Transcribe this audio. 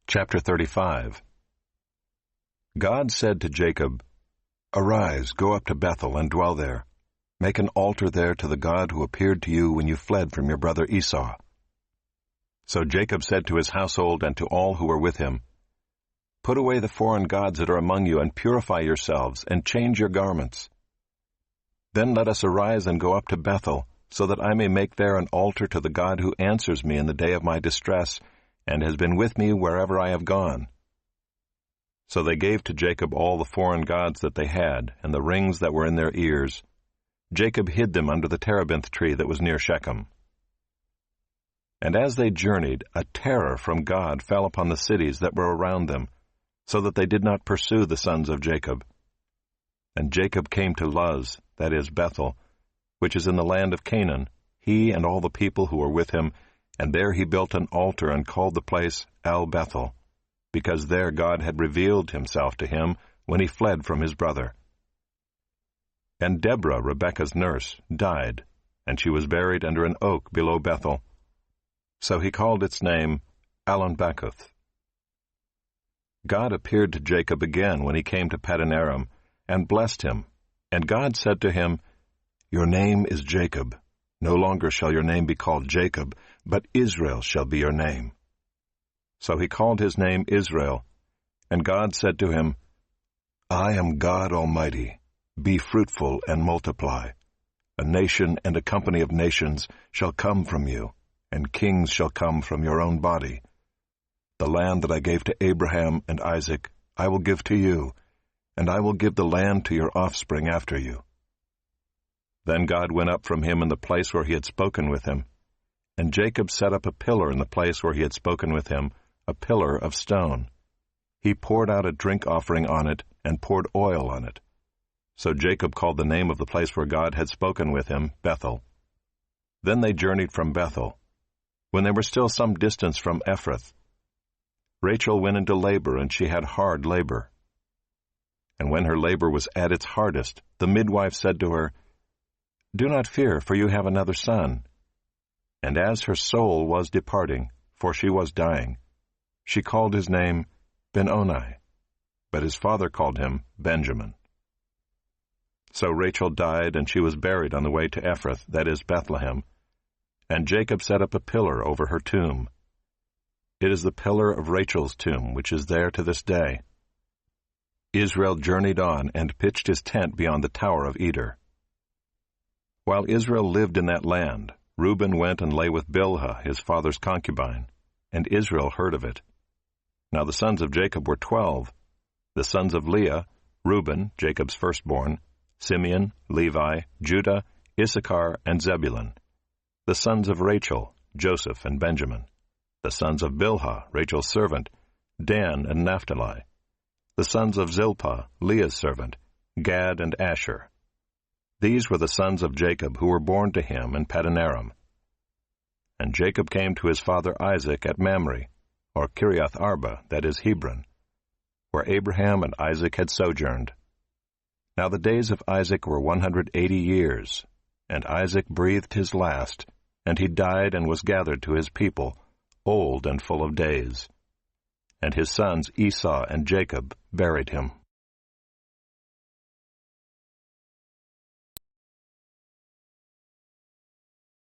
Chapter 35. God said to Jacob, "Arise, go up to Bethel and dwell there. Make an altar there to the God who appeared to you when you fled from your brother Esau." So Jacob said to his household and to all who were with him, "Put away the foreign gods that are among you, and purify yourselves, and change your garments. Then let us arise and go up to Bethel, so that I may make there an altar to the God who answers me in the day of my distress, and has been with me wherever I have gone." So they gave to Jacob all the foreign gods that they had, and the rings that were in their ears. Jacob hid them under the terebinth tree that was near Shechem. And as they journeyed, a terror from God fell upon the cities that were around them, so that they did not pursue the sons of Jacob. And Jacob came to Luz, that is, Bethel, which is in the land of Canaan, he and all the people who were with him, and there he built an altar and called the place El-Bethel, because there God had revealed himself to him when he fled from his brother. And Deborah, Rebekah's nurse, died, and she was buried under an oak below Bethel. So he called its name Allon-Bacuth. God appeared to Jacob again when he came to Paddan-aram, and blessed him. And God said to him, "Your name is Jacob. No longer shall your name be called Jacob, but Israel shall be your name." So he called his name Israel. And God said to him, "I am God Almighty. Be fruitful and multiply. A nation and a company of nations shall come from you, and kings shall come from your own body. The land that I gave to Abraham and Isaac I will give to you, and I will give the land to your offspring after you." Then God went up from him in the place where he had spoken with him. And Jacob set up a pillar in the place where he had spoken with him, a pillar of stone. He poured out a drink offering on it, and poured oil on it. So Jacob called the name of the place where God had spoken with him, Bethel. Then they journeyed from Bethel. When they were still some distance from Ephrath, Rachel went into labor, and she had hard labor. And when her labor was at its hardest, the midwife said to her, "Do not fear, for you have another son." And as her soul was departing, for she was dying, she called his name Ben-Oni, but his father called him Benjamin. So Rachel died, and she was buried on the way to Ephrath, that is, Bethlehem, and Jacob set up a pillar over her tomb. It is the pillar of Rachel's tomb, which is there to this day. Israel journeyed on and pitched his tent beyond the Tower of Eder. While Israel lived in that land, Reuben went and lay with Bilhah, his father's concubine, and Israel heard of it. Now the sons of Jacob were 12. The sons of Leah, Reuben, Jacob's firstborn, Simeon, Levi, Judah, Issachar, and Zebulun. The sons of Rachel, Joseph and Benjamin. The sons of Bilhah, Rachel's servant, Dan and Naphtali. The sons of Zilpah, Leah's servant, Gad and Asher. These were the sons of Jacob who were born to him in Paddan-aram. And Jacob came to his father Isaac at Mamre, or Kiriath Arba, that is Hebron, where Abraham and Isaac had sojourned. Now the days of Isaac were 180 years, and Isaac breathed his last, and he died and was gathered to his people, old and full of days. And his sons Esau and Jacob buried him.